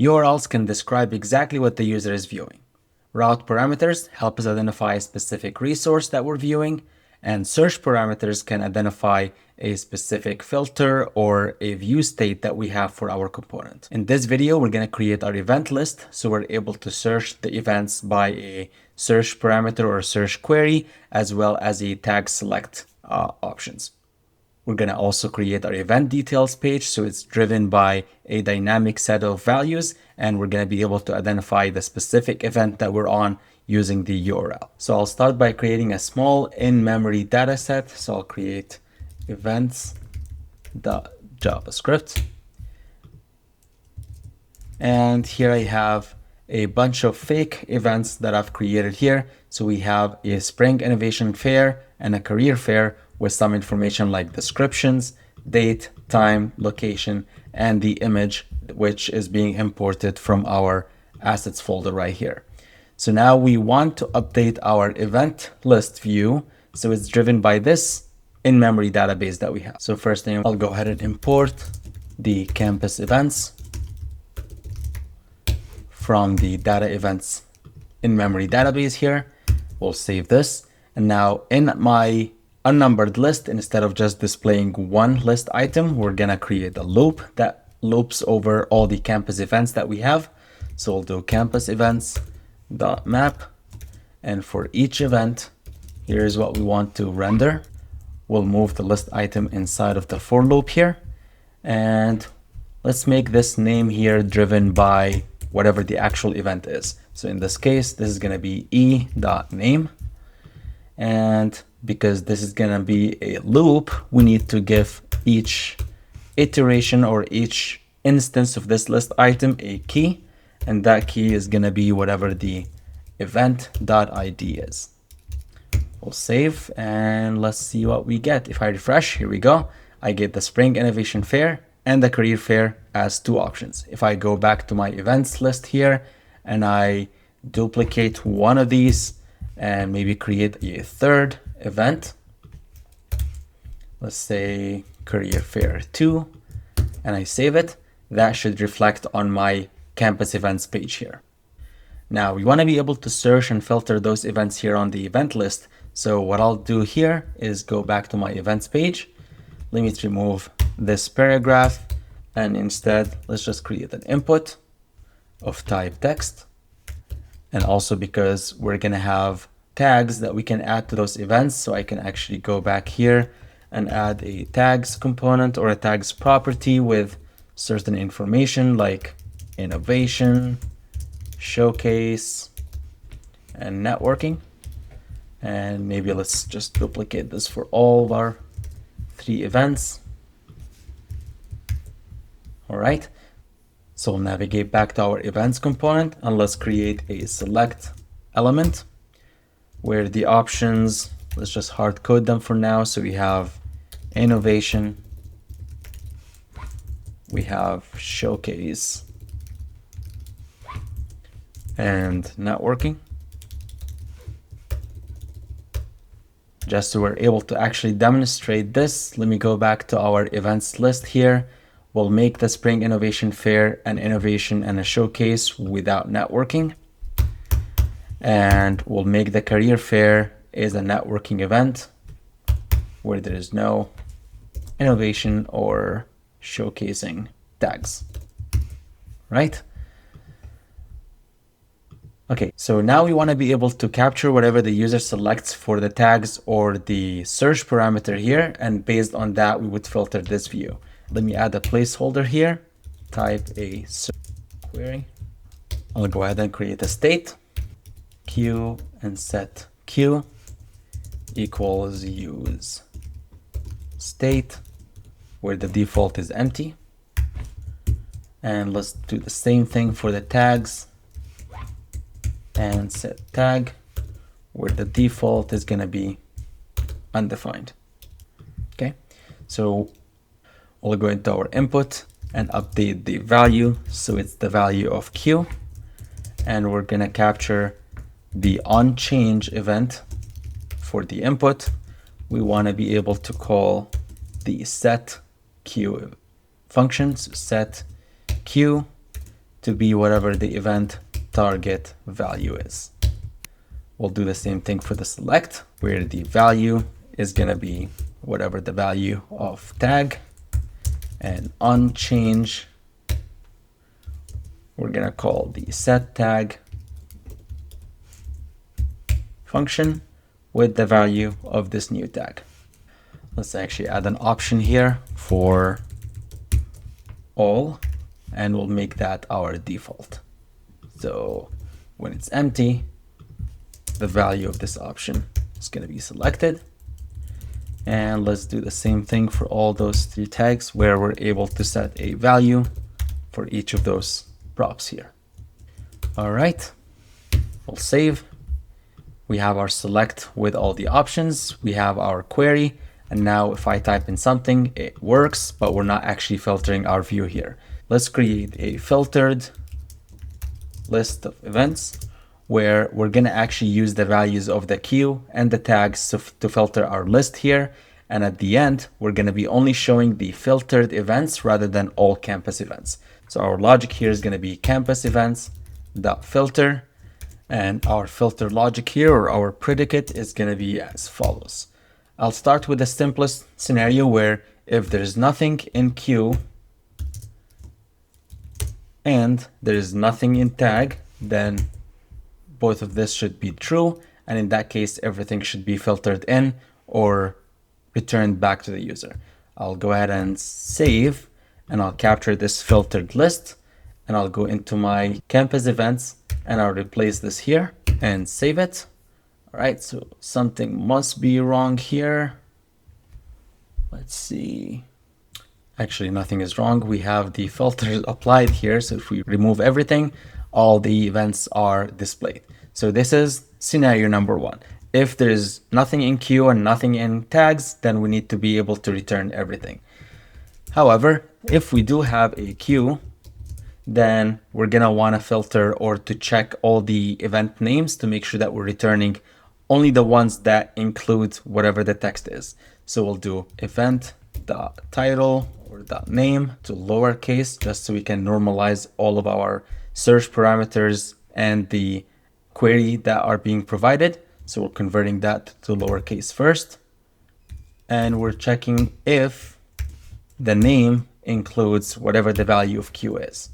URLs can describe exactly what the user is viewing. Route parameters help us identify a specific resource that we're viewing, and search parameters can identify a specific filter or a view state that we have for our component. In this video, we're going to create our event list so we're able to search the events by a search parameter or search query, as well as a tag select options. We're going to also create our event details page, so it's driven by a dynamic set of values, and we're going to be able to identify the specific event that we're on using the URL. So I'll start by creating a small in-memory data set. So I'll create events.javascript. And here I have a bunch of fake events that I've created here. So we have a Spring Innovation Fair and a Career Fair with some information like descriptions, date, time, location, and the image, which is being imported from our assets folder right here. So now we want to update our event list view. So it's driven by this in-memory database that we have. So first thing, I'll go ahead and import the campus events from the data events in-memory database here. We'll save this. And now in my unnumbered list, instead of just displaying one list item, we're gonna create a loop that loops over all the campus events that we have. So we'll do campus events dot map, and for each event, here's what we want to render. We'll move the list item inside of the for loop here, and let's make this name here driven by whatever the actual event is. So in this case, this is gonna be e.name, and because this is gonna be a loop, we need to give each iteration or each instance of this list item a key, and that key is gonna be whatever the event.id is. We'll save and let's see what we get. If I refresh, here we go. I get the Spring Innovation Fair and the Career Fair as two options. If I go back to my events list here and I duplicate one of these and maybe create a third event, let's say Career Fair 2, and I save it, that should reflect on my campus events page here. Now we want to be able to search and filter those events here on the event list. So what I'll do here is go back to my events page. Let me remove this paragraph, and instead let's just create an input of type text. And also because we're going to have tags that we can add to those events, so I can actually go back here and add a tags component or a tags property with certain information like innovation, showcase, and networking. And maybe let's just duplicate this for all of our 3 events. All right, so we'll navigate back to our events component and let's create a select element where the options, let's just hard code them for now. So we have innovation, we have showcase, and networking. Just so we're able to actually demonstrate this, let me go back to our events list here. We'll make the Spring Innovation Fair an innovation and a showcase without networking. And we'll make the Career Fair is a networking event where there is no innovation or showcasing tags, right? Okay, so now we want to be able to capture whatever the user selects for the tags or the search parameter here, and based on that, we would filter this view. Let me add a placeholder here, type a search query. I'll go ahead and create a state, q, and set q equals use state, where the default is empty. And let's do the same thing for the tags, and set tag, where the default is going to be undefined. Okay, so we'll go into our input and update the value. So it's the value of Q, and we're going to capture the onChange event for the input. We want to be able to call the set Q functions, set Q to be whatever the event target value is. We'll do the same thing for the select, where the value is going to be whatever the value of tag, and on change, we're going to call the set tag function with the value of this new tag. Let's actually add an option here for all, and we'll make that our default. So when it's empty, the value of this option is going to be selected. And let's do the same thing for all those 3 tags where we're able to set a value for each of those props here. All right, we'll save. We have our select with all the options. We have our query. And now if I type in something, it works, but we're not actually filtering our view here. Let's create a filtered list of events where we're going to actually use the values of the queue and the tags to filter our list here. And at the end, we're going to be only showing the filtered events rather than all campus events. So our logic here is going to be campus events dot filter, and our filter logic here, or our predicate, is going to be as follows. I'll start with the simplest scenario where if there's nothing in queue and there's nothing in tag, then both of this should be true. And in that case, everything should be filtered in or returned back to the user. I'll go ahead and save, and I'll capture this filtered list, and I'll go into my campus events, and I'll replace this here and save it. All right, so something must be wrong here. Let's see. Actually, nothing is wrong. We have the filters applied here. So if we remove everything, all the events are displayed. So this is scenario number 1. If there's nothing in queue and nothing in tags, then we need to be able to return everything. However, if we do have a queue, then we're going to want to filter or to check all the event names to make sure that we're returning only the ones that include whatever the text is. So we'll do event.title or .name to lowercase, just so we can normalize all of our search parameters and the query that are being provided. So we're converting that to lowercase first. And we're checking if the name includes whatever the value of Q is.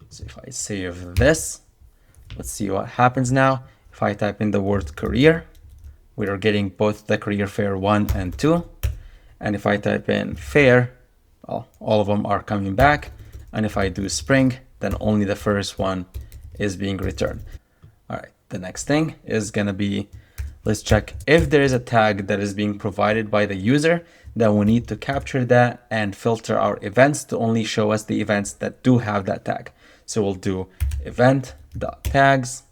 So if I save this, let's see what happens now. If I type in the word career, we are getting both the career fair 1 and 2. And if I type in fair, well, all of them are coming back. And if I do spring, then only the first one is being returned. All right, the next thing is going to be, let's check if there is a tag that is being provided by the user, then we need to capture that and filter our events to only show us the events that do have that tag. So we'll do event.tags.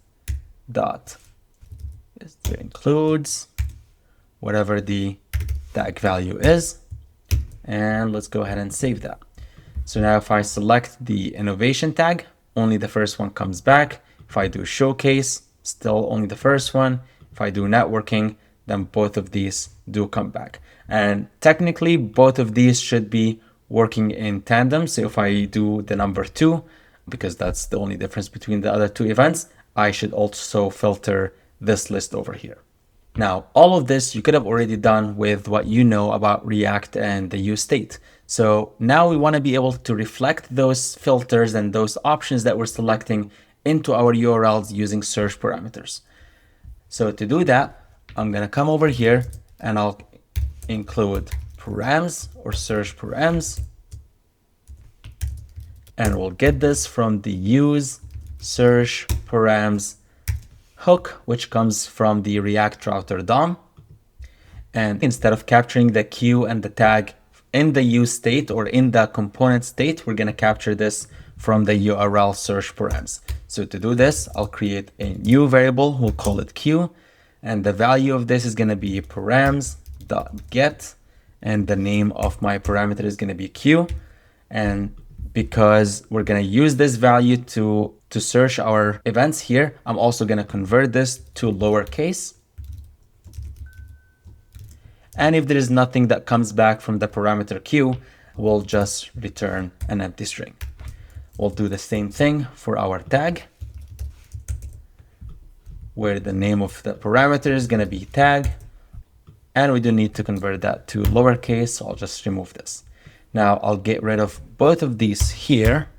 This includes whatever the tag value is. And let's go ahead and save that. So now if I select the innovation tag, only the first one comes back. If I do showcase, still only the first one. If I do networking, then both of these do come back. And technically, both of these should be working in tandem. So if I do the number 2, because that's the only difference between the other 2 events, I should also filter this list over here. Now, all of this you could have already done with what you know about React and the useState. So now we want to be able to reflect those filters and those options that we're selecting into our URLs using search parameters. So to do that, I'm going to come over here and I'll include params or search params. And we'll get this from the use search params hook, which comes from the React router DOM. And instead of capturing the queue and the tag in the use state or in the component state, we're going to capture this from the URL search params. So to do this, I'll create a new variable. We'll call it queue. And the value of this is going to be params.get. And the name of my parameter is going to be queue. And because we're going to use this value to search our events here, I'm also going to convert this to lowercase. And if there is nothing that comes back from the parameter queue, we'll just return an empty string. We'll do the same thing for our tag, where the name of the parameter is going to be tag. And we do need to convert that to lowercase, so I'll just remove this. Now I'll get rid of both of these here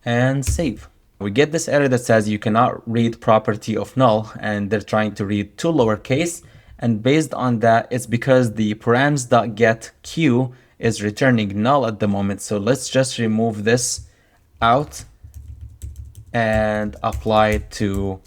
and save. We get this error that says you cannot read property of null, and they're trying to read to lowercase. And based on that, it's because the params.getQ is returning null at the moment. So let's just remove this out and apply it to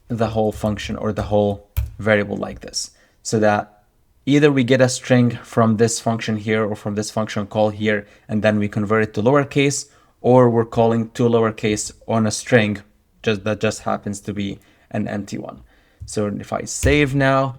the whole function or the whole variable like this, so that either we get a string from this function here or from this function call here, and then we convert it to lowercase, or we're calling to lowercase on a string that just happens to be an empty one. So if I save now,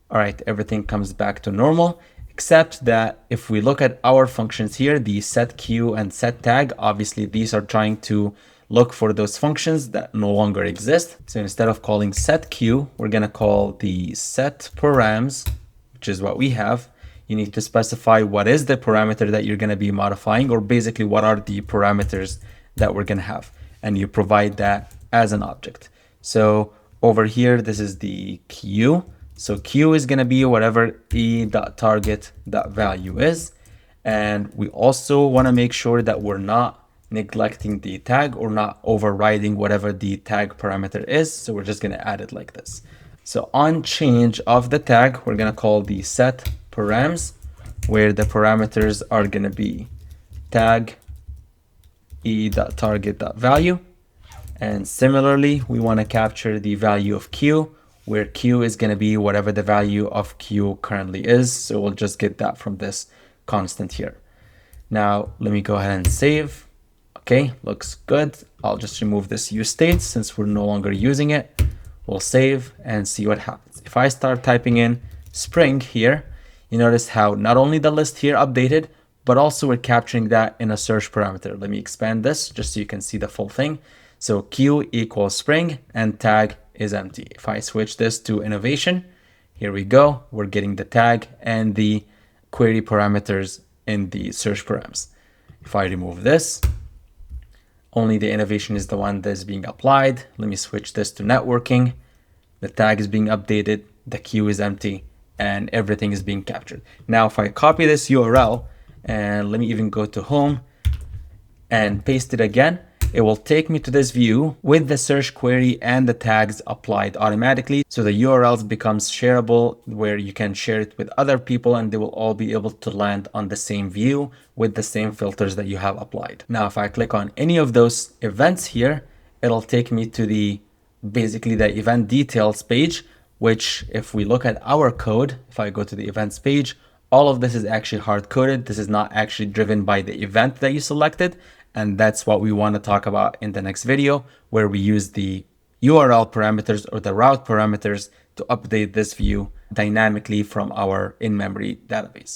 all right, everything comes back to normal, except that if we look at our functions here, the setQ and setTag, obviously these are trying to look for those functions that no longer exist. So instead of calling setQ, we're going to call the setParams, which is what we have. You need to specify what is the parameter that you're going to be modifying, or basically what are the parameters that we're going to have. And you provide that as an object. So over here, this is the Q. So Q is going to be whatever e.target.value is. And we also want to make sure that we're not neglecting the tag or not overriding whatever the tag parameter is. So we're just going to add it like this. So on change of the tag, we're going to call the set params, where the parameters are going to be tag e.target.value. And similarly, we want to capture the value of Q, where Q is going to be whatever the value of Q currently is. So we'll just get that from this constant here. Now, let me go ahead and save. Okay, looks good. I'll just remove this use state since we're no longer using it. We'll save and see what happens. If I start typing in spring here, you notice how not only the list here updated, but also we're capturing that in a search parameter. Let me expand this just so you can see the full thing. So Q equals spring and tag is empty. If I switch this to innovation, here we go. We're getting the tag and the query parameters in the search params. If I remove this, only the innovation is the one that is being applied. Let me switch this to networking. The tag is being updated, the queue is empty, and everything is being captured. Now, if I copy this URL, and let me even go to home and paste it again, it will take me to this view with the search query and the tags applied automatically. So the URLs becomes shareable, where you can share it with other people and they will all be able to land on the same view with the same filters that you have applied. Now, if I click on any of those events here, it'll take me to basically the event details page, which if we look at our code, if I go to the events page, all of this is actually hard coded. This is not actually driven by the event that you selected. And that's what we want to talk about in the next video, where we use the URL parameters or the route parameters to update this view dynamically from our in-memory database.